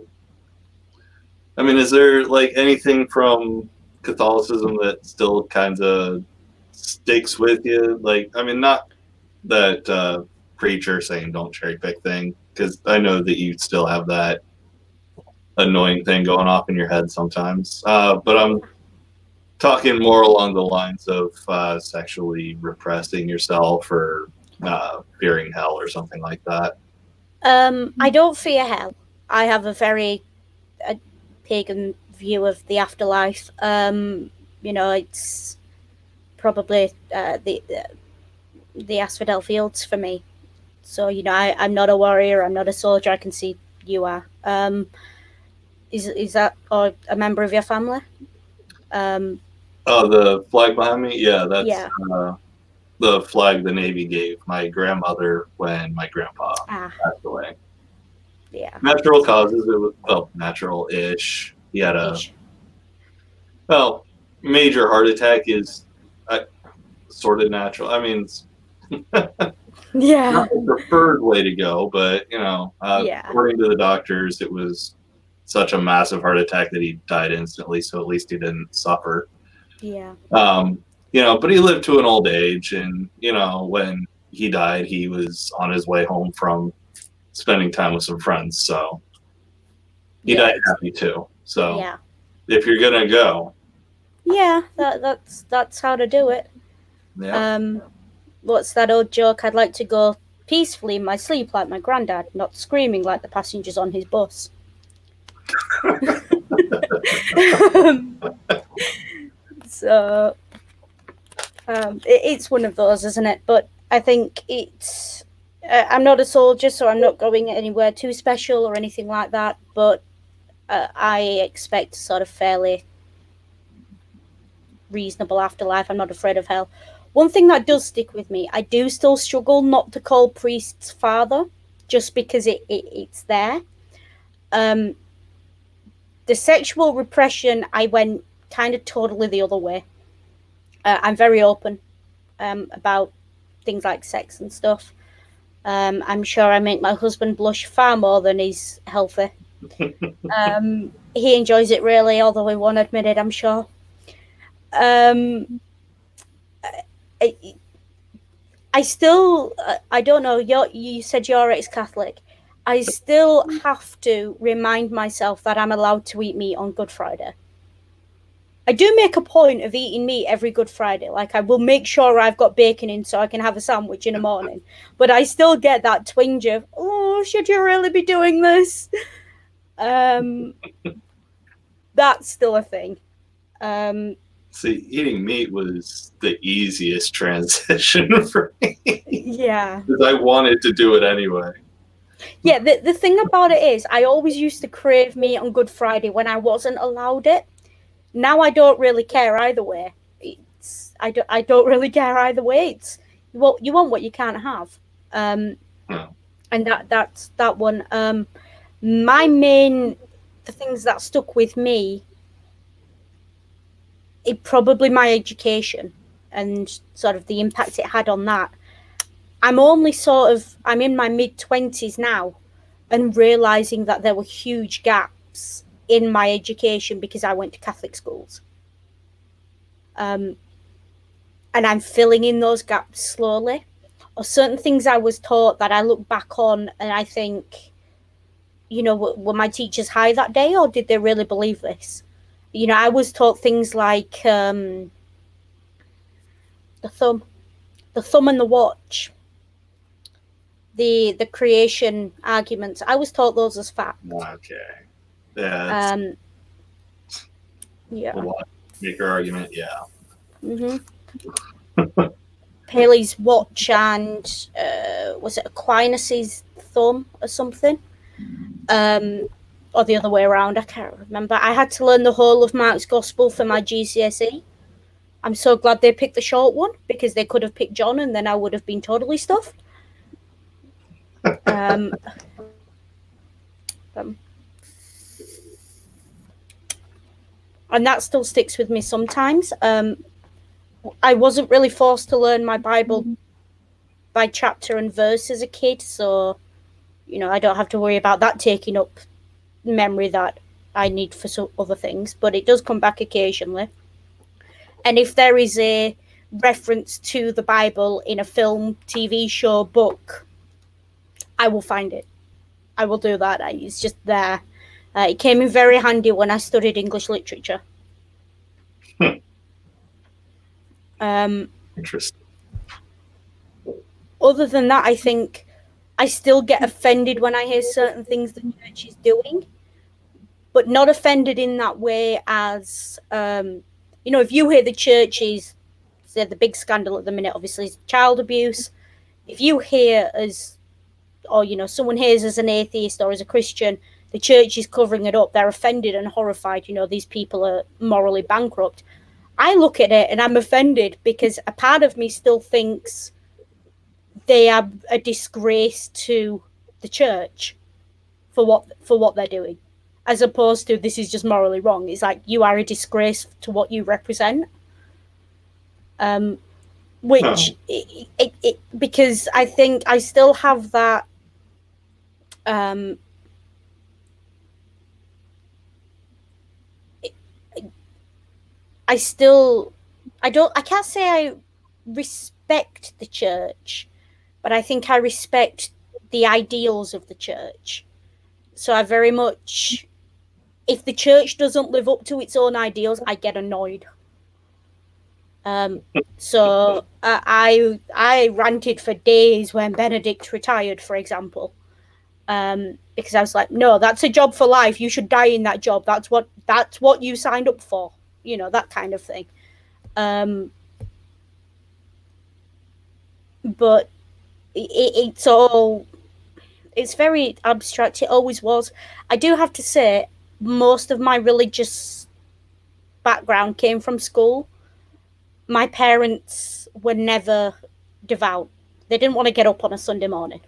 mean, is there like anything from Catholicism that still kind of sticks with you? Like, I mean, not that preacher saying don't cherry pick thing, because I know that you still have that annoying thing going off in your head sometimes. But I'm talking more along the lines of sexually repressing yourself or fearing hell or something like that. I don't fear hell. I have a very pagan view of the afterlife. It's probably the asphodel fields for me. So, I'm not a warrior. I'm not a soldier. I can see you are. Is that or a member of your family? Oh, the flag behind me? Yeah, that's the flag the Navy gave my grandmother when my grandpa passed away. Yeah. Natural causes. It was natural-ish. He had major heart attack is sort of natural. I mean, it's yeah, not the preferred way to go, but according to the doctors, it was such a massive heart attack that he died instantly. So at least he didn't suffer. Yeah. But he lived to an old age, and when he died, he was on his way home from spending time with some friends. So he died happy too. So if you're gonna go, that's how to do it. Yeah. What's that old joke? I'd like to go peacefully in my sleep like my granddad, not screaming like the passengers on his bus. So it's one of those, isn't it? But I think it's. I'm not a soldier, so I'm not going anywhere too special or anything like that. But I expect sort of fairly reasonable afterlife. I'm not afraid of hell. One thing that does stick with me, I do still struggle not to call priests father, just because it's there. The sexual repression, I went kind of totally the other way. I'm very open about things like sex and stuff. I'm sure I make my husband blush far more than he's healthy. He enjoys it really, although he won't admit it, I'm sure. I still, I don't know, you said you're ex-Catholic. I still have to remind myself that I'm allowed to eat meat on Good Friday. I do make a point of eating meat every Good Friday. Like, I will make sure I've got bacon in so I can have a sandwich in the morning. But I still get that twinge of, oh, should you really be doing this? That's still a thing. See, eating meat was the easiest transition for me. Yeah. Because I wanted to do it anyway. Yeah, the thing about it is, I always used to crave meat on Good Friday when I wasn't allowed it. Now I don't really care either way. I don't really care either way. It's well, you want what you can't have. And that's that one. The things that stuck with me, it probably my education and sort of the impact it had on that. I'm in my mid-20s now, and realizing that there were huge gaps in my education because I went to Catholic schools. And I'm filling in those gaps slowly. Or certain things I was taught that I look back on and I think, were my teachers high that day, or did they really believe this? I was taught things like the thumb and the watch, the creation arguments. I was taught those as fact. Okay. Yeah. Yeah. Maker argument. Yeah. Mm-hmm. Paley's watch and was it Aquinas's thumb or something? Or the other way around, I can't remember. I had to learn the whole of Mark's Gospel for my GCSE. I'm so glad they picked the short one, because they could have picked John and then I would have been totally stuffed. And that still sticks with me sometimes. I wasn't really forced to learn my Bible by chapter and verse as a kid, so I don't have to worry about that taking up memory that I need for some other things, but it does come back occasionally. And if there is a reference to the Bible in a film, TV show, book, I will find it. I will do that. It's just there. It came in very handy when I studied English literature. Interesting. Other than that, I think I still get offended when I hear certain things the church is doing, but not offended in that way as, if you hear the church is, say, the big scandal at the minute, obviously, is child abuse. If you hear someone hears as an atheist or as a Christian, the church is covering it up, they're offended and horrified, these people are morally bankrupt. I look at it and I'm offended because a part of me still thinks they are a disgrace to the church for what they're doing, as opposed to this is just morally wrong. It's like, you are a disgrace to what you represent. Because I think I still have that I can't say I respect the church, but I think I respect the ideals of the church. So I very much, if the church doesn't live up to its own ideals, I get annoyed. So I ranted for days when Benedict retired, for example. because I was like, no, that's a job for life. You should die in that job. That's what you signed up for. That kind of thing. But it's very abstract. It always was. I do have to say, most of my religious background came from school. My parents were never devout. They didn't want to get up on a Sunday morning.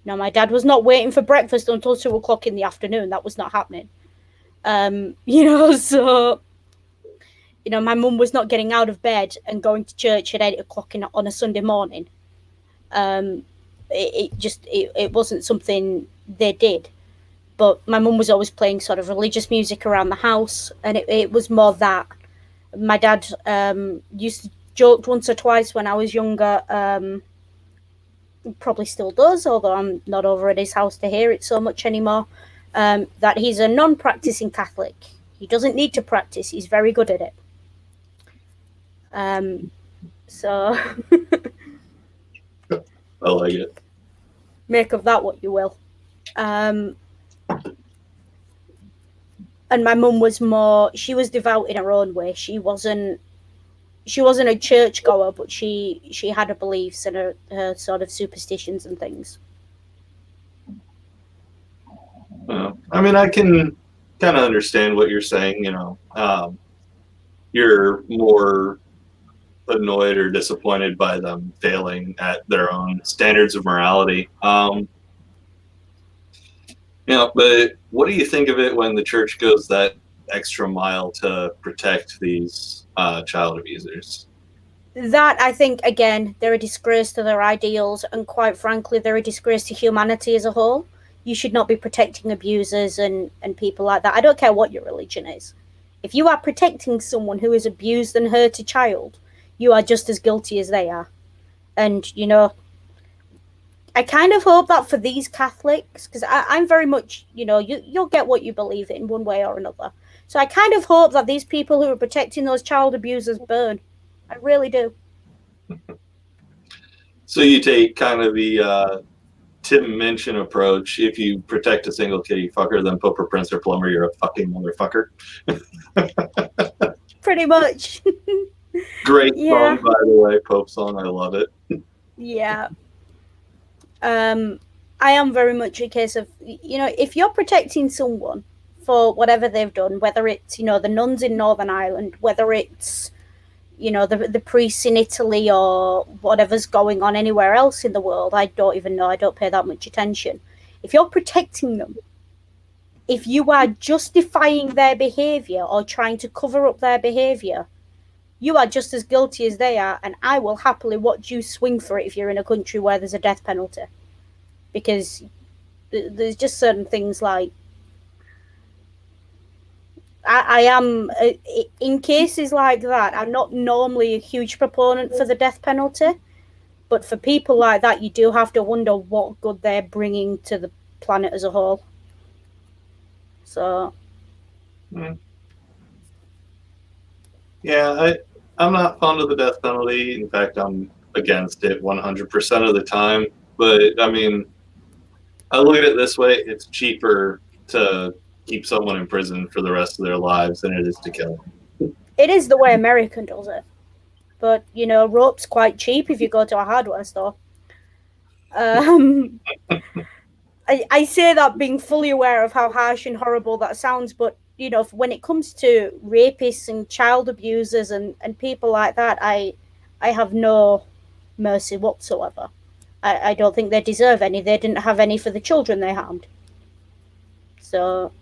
No, my dad was not waiting for breakfast until 2:00 in the afternoon. That was not happening. So my mum was not getting out of bed and going to church at 8:00 on a Sunday morning. It wasn't something they did. But my mum was always playing sort of religious music around the house, and it was more that. My dad used to joke once or twice when I was younger, probably still does, although I'm not over at his house to hear it so much anymore, that he's a non-practicing Catholic. He doesn't need to practice. He's very good at it. So I like it. Make of that what you will. And my mum was she was devout in her own way. She wasn't a churchgoer, but she had her beliefs and her sort of superstitions and things. I mean, I can kind of understand what you're saying. You're more annoyed or disappointed by them failing at their own standards of morality. But what do you think of it when the church goes that extra mile to protect these child abusers? That, I think, again, they're a disgrace to their ideals, and quite frankly, they're a disgrace to humanity as a whole. You should not be protecting abusers and people like that. I don't care what your religion is. If you are protecting someone who has abused and hurt a child, you are just as guilty as they are. And, I kind of hope that for these Catholics, because I'm very much, you'll get what you believe in one way or another. So I kind of hope that these people who are protecting those child abusers burn. I really do. So you take kind of the Tim Minchin approach. If you protect a single kitty fucker, then Pope or Prince or Plumber, you're a fucking motherfucker. Pretty much. Great song, by the way, Pope song. I love it. Yeah. I am very much a case of, if you're protecting someone for whatever they've done, whether it's, the nuns in Northern Ireland, whether it's, the priests in Italy or whatever's going on anywhere else in the world, I don't even know. I don't pay that much attention. If you're protecting them, if you are justifying their behavior or trying to cover up their behavior, you are just as guilty as they are, and I will happily watch you swing for it if you're in a country where there's a death penalty. Because there's just certain things like... I am, in cases like that, I'm not normally a huge proponent for the death penalty, but for people like that, you do have to wonder what good they're bringing to the planet as a whole. So... Yeah, I'm not fond of the death penalty. In fact, I'm against it 100% of the time. But, I mean, I look at it this way. It's cheaper to keep someone in prison for the rest of their lives than it is to kill them. It is the way American does it. But, rope's quite cheap if you go to a hardware store. I say that being fully aware of how harsh and horrible that sounds, but when it comes to rapists and child abusers and people like that, I have no mercy whatsoever. I don't think they deserve any. They didn't have any for the children they harmed. So,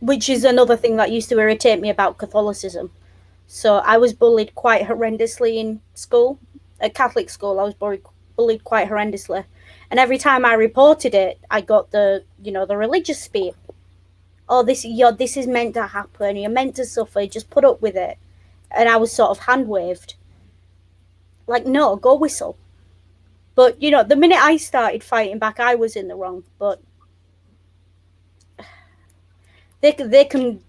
which is another thing that used to irritate me about Catholicism. So I was bullied quite horrendously in school. At Catholic school, I was bullied quite horrendously. And every time I reported it, I got the religious spiel. Oh, this is meant to happen. You're meant to suffer. Just put up with it. And I was sort of hand waved. Like, no, go whistle. But, the minute I started fighting back, I was in the wrong. But they can,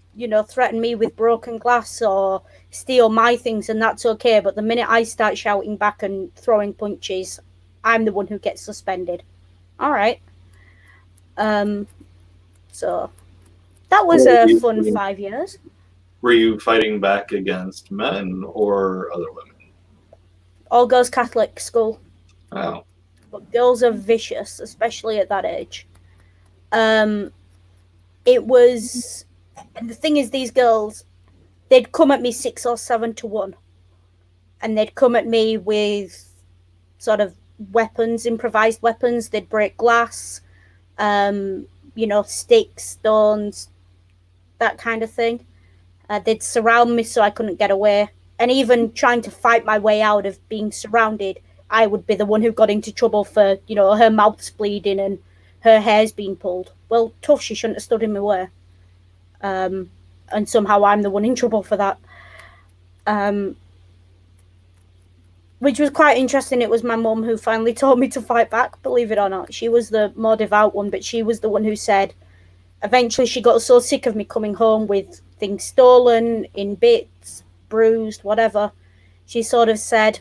threaten me with broken glass or steal my things, and that's okay. But the minute I start shouting back and throwing punches, I'm the one who gets suspended. All right. So that was a fun 5 years. Were you fighting back against men or other women? All girls Catholic school. Oh. But girls are vicious, especially at that age. It was, and the thing is, these girls, they'd come at me 6 or 7 to 1, and they'd come at me with sort of weapons, improvised weapons. They'd break glass, sticks, stones, that kind of thing. They'd surround me so I couldn't get away. And even trying to fight my way out of being surrounded, I would be the one who got into trouble for, her mouth's bleeding and her hair's being pulled. Well, tough, she shouldn't have stood in my way. And somehow I'm the one in trouble for that. Which was quite interesting. It was my mum who finally told me to fight back, believe it or not. She was the more devout one, but she was the one who said, eventually she got so sick of me coming home with things stolen, in bits, bruised, whatever. She sort of said,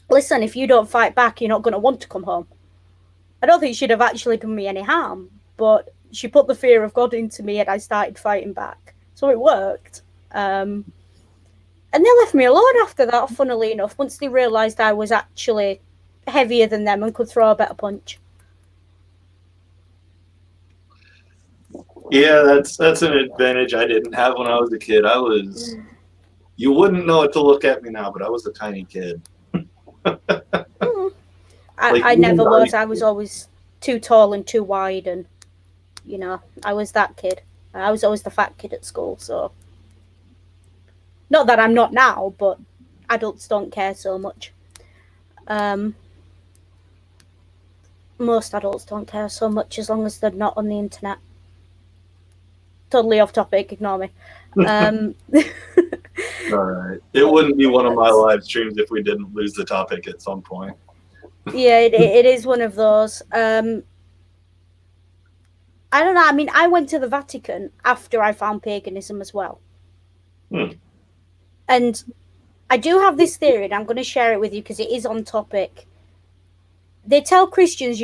listen, if you don't fight back, you're not going to want to come home. I don't think she'd have actually done me any harm, but she put the fear of God into me and I started fighting back. So it worked. And they left me alone after that, funnily enough, once they realised I was actually heavier than them and could throw a better punch. Yeah, that's an advantage I didn't have when I was a kid. You wouldn't know it to look at me now, but I was a tiny kid. I never was. I was always too tall and too wide, and I was that kid. I was always the fat kid at school, so not that I'm not now, but adults don't care so much. Most adults don't care so much as long as they're not on the internet. Totally off topic, ignore me. All right. It wouldn't be one of my live streams if we didn't lose the topic at some point. Yeah, it is one of those. I don't know. I mean, I went to the Vatican after I found paganism as well. And I do have this theory, and I'm going to share it with you because it is on topic. They tell Christians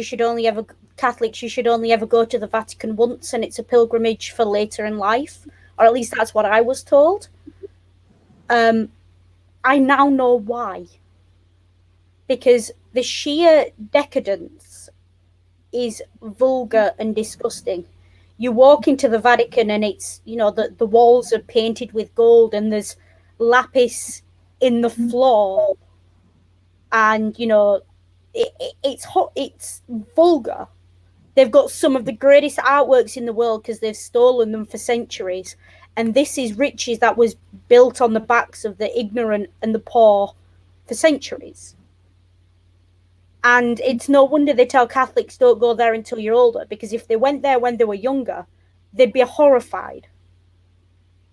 Catholics, you should only ever go to the Vatican once, and it's a pilgrimage for later in life. Or at least that's what I was told. I now know why. Because the sheer decadence is vulgar and disgusting. You walk into the Vatican and it's, the walls are painted with gold and there's lapis in the floor. And, it's vulgar. They've got some of the greatest artworks in the world because they've stolen them for centuries. And this is riches that was built on the backs of the ignorant and the poor for centuries. And it's no wonder they tell Catholics don't go there until you're older, because if they went there when they were younger, they'd be horrified.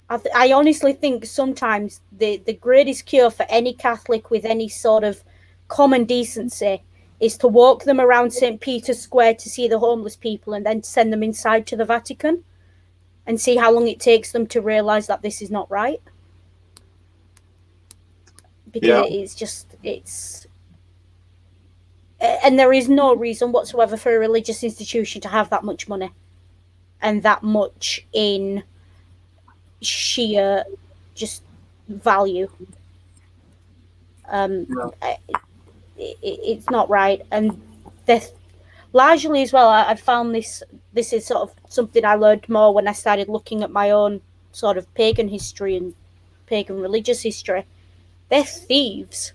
I honestly think sometimes the greatest cure for any Catholic with any sort of common decency is to walk them around St. Peter's Square to see the homeless people and then send them inside to the Vatican and see how long it takes them to realise that this is not right. Because it's and there is no reason whatsoever for a religious institution to have that much money and that much in sheer just value. It's not right. And largely as well, I found this is sort of something I learned more when I started looking at my own sort of pagan history and pagan religious history. They're thieves.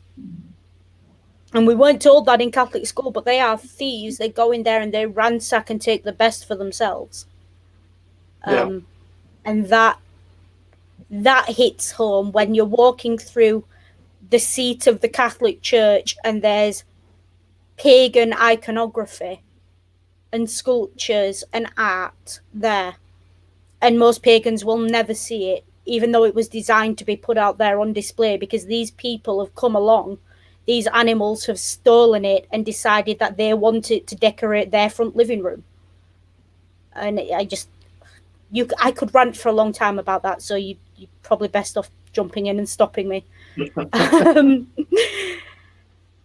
And we weren't told that in Catholic school, but they are thieves. They go in there and they ransack and take the best for themselves. And that hits home when you're walking through the seat of the Catholic Church and there's pagan iconography and sculptures and art there. And most pagans will never see it, even though it was designed to be put out there on display, because these people have come along. These animals have stolen it and decided that they want it to decorate their front living room. And I could rant for a long time about that, so you're probably best off jumping in and stopping me.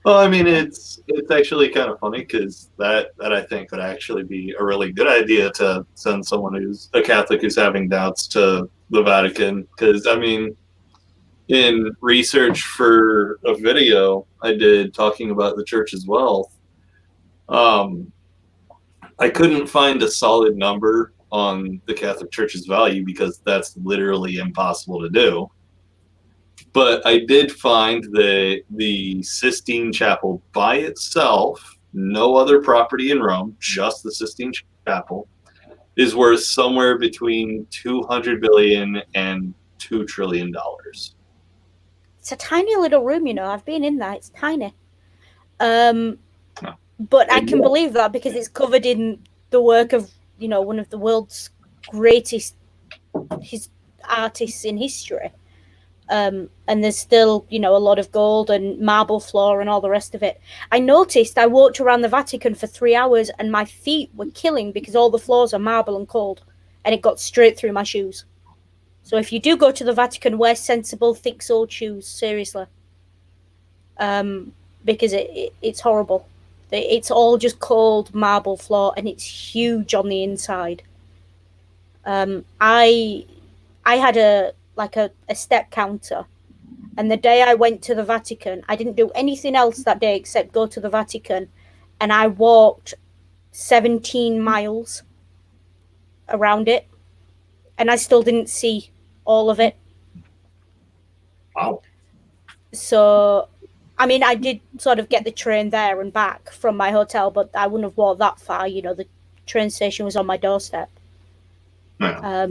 Well, I mean, it's actually kind of funny because that I think would actually be a really good idea to send someone who's a Catholic who's having doubts to the Vatican. Because I mean, in research for a video I did talking about the Church's wealth, um, I couldn't find a solid number on the Catholic Church's value because that's literally impossible to do. But I did find that the Sistine Chapel by itself, no other property in Rome, just the Sistine Chapel, is worth somewhere between 200 billion and $2 trillion. It's a tiny little room, you know. I've been in there. It's tiny. No. But I can believe that because it's covered in the work of, you know, one of the world's greatest artists in history. And there's still, you know, a lot of gold and marble floor and all the rest of it. I noticed I walked around the Vatican for 3 hours and my feet were killing because all the floors are marble and cold, and it got straight through my shoes. So if you do go to the Vatican, wear sensible, thick-soled shoes, seriously. Because it's horrible. It's all just cold marble floor, and it's huge on the inside. I had a step counter, and the day I went to the Vatican, I didn't do anything else that day except go to the Vatican, and I walked 17 miles around it, and I still didn't see all of it. Wow. So, I mean, I did sort of get the train there and back from my hotel, but I wouldn't have walked that far. You know, the train station was on my doorstep. Yeah.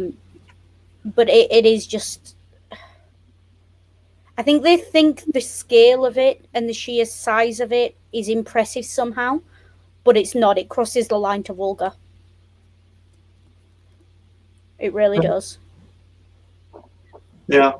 But it is just, I think they think the scale of it and the sheer size of it is impressive somehow, but it's not. It crosses the line to vulgar. It really does. Yeah.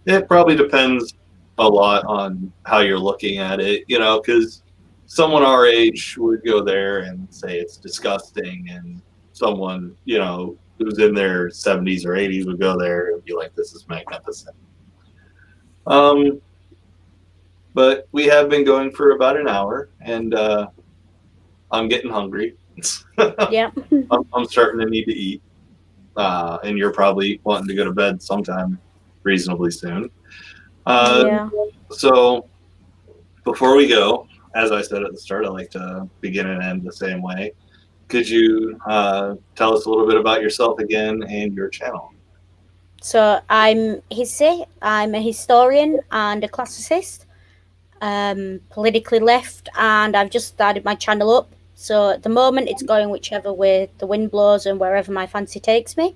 It probably depends a lot on how you're looking at it, you know, because someone our age would go there and say it's disgusting, and someone, you know, who's in their 70s or 80s would go there and be like, this is magnificent. But we have been going for about an hour, and I'm getting hungry. Yeah. I'm starting to need to eat, and you're probably wanting to go to bed sometime reasonably soon. Yeah. So before we go, as I said at the start, I like to begin and end the same way. Could you tell us a little bit about yourself again and your channel? So I'm Hissy. I'm a historian and a classicist, politically left, and I've just started my channel up. So at the moment, it's going whichever way the wind blows and wherever my fancy takes me.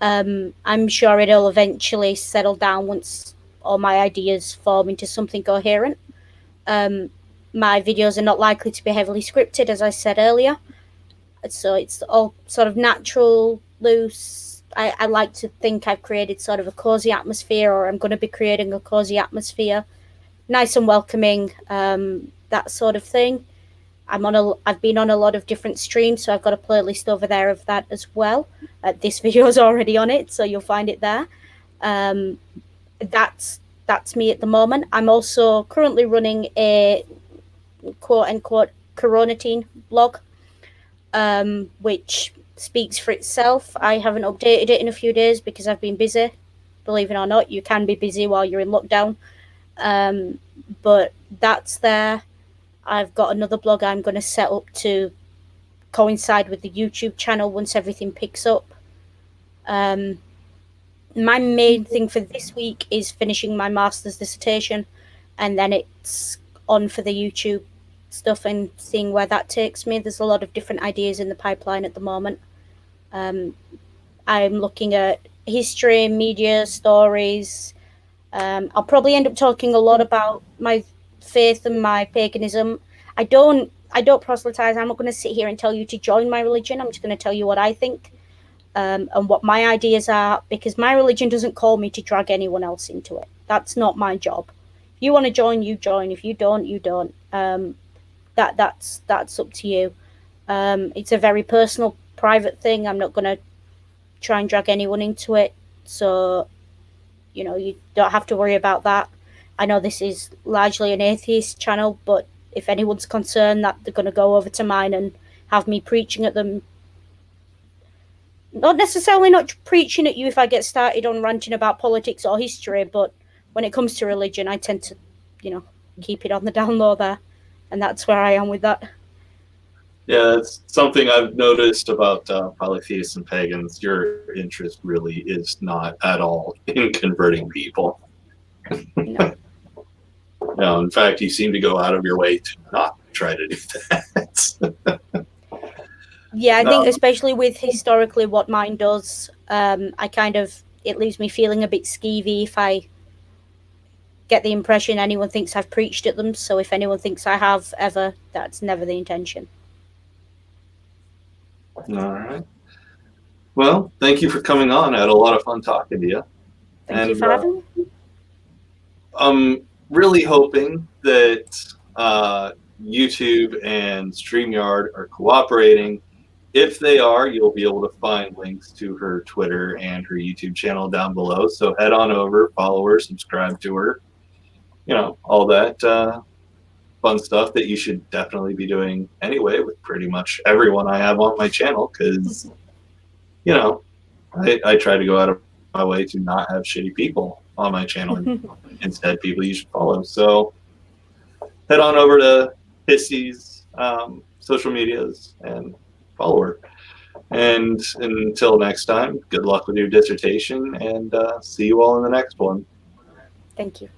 I'm sure it'll eventually settle down once all my ideas form into something coherent. My videos are not likely to be heavily scripted, as I said earlier. So it's all sort of natural, loose. I like to think I've created sort of a cozy atmosphere, or I'm going to be creating a cozy atmosphere, nice and welcoming, that sort of thing. I've been on a lot of different streams, so I've got a playlist over there of that as well. This video is already on it, so you'll find it there. That's me at the moment. I'm also currently running a quote unquote Coronatine blog, which speaks for itself. I haven't updated it in a few days because I've been busy. Believe it or not, you can be busy while you're in lockdown. But that's there. I've got another blog I'm going to set up to coincide with the YouTube channel once everything picks up. My main thing for this week is finishing my master's dissertation, and then it's on for the YouTube stuff and seeing where that takes me. There's a lot of different ideas in the pipeline at the moment. I'm looking at history, media, stories. I'll probably end up talking a lot about my faith and my paganism. I don't proselytize. I'm not going to sit here and tell you to join my religion. I'm just going to tell you what I think, and what my ideas are, because my religion doesn't call me to drag anyone else into it. That's not my job. If you want to join, you join. If you don't, you don't. That's up to you. It's a very personal, private thing. I'm not going to try and drag anyone into it. So, you know, you don't have to worry about that. I know this is largely an atheist channel, but if anyone's concerned that they're going to go over to mine and have me preaching at them, not necessarily not preaching at you if I get started on ranting about politics or history, but when it comes to religion, I tend to, keep it on the down low there, and that's where I am with that. Yeah, it's something I've noticed about polytheists and pagans. Your interest really is not at all in converting people. No. No, in fact, you seem to go out of your way to not try to do that. Yeah, I think especially with historically what mine does, it leaves me feeling a bit skeevy if I get the impression anyone thinks I've preached at them. So if anyone thinks I have ever, that's never the intention. All right. Well, thank you for coming on. I had a lot of fun talking to you. Thank you for having me. I'm really hoping that YouTube and StreamYard are cooperating. If they are, you'll be able to find links to her Twitter and her YouTube channel down below. So head on over, follow her, subscribe to her. All that fun stuff that you should definitely be doing anyway with pretty much everyone I have on my channel, because, I try to go out of my way to not have shitty people on my channel. Instead, people you should follow. So head on over to Hissy's social medias and follow her. And until next time, good luck with your dissertation, and see you all in the next one. Thank you.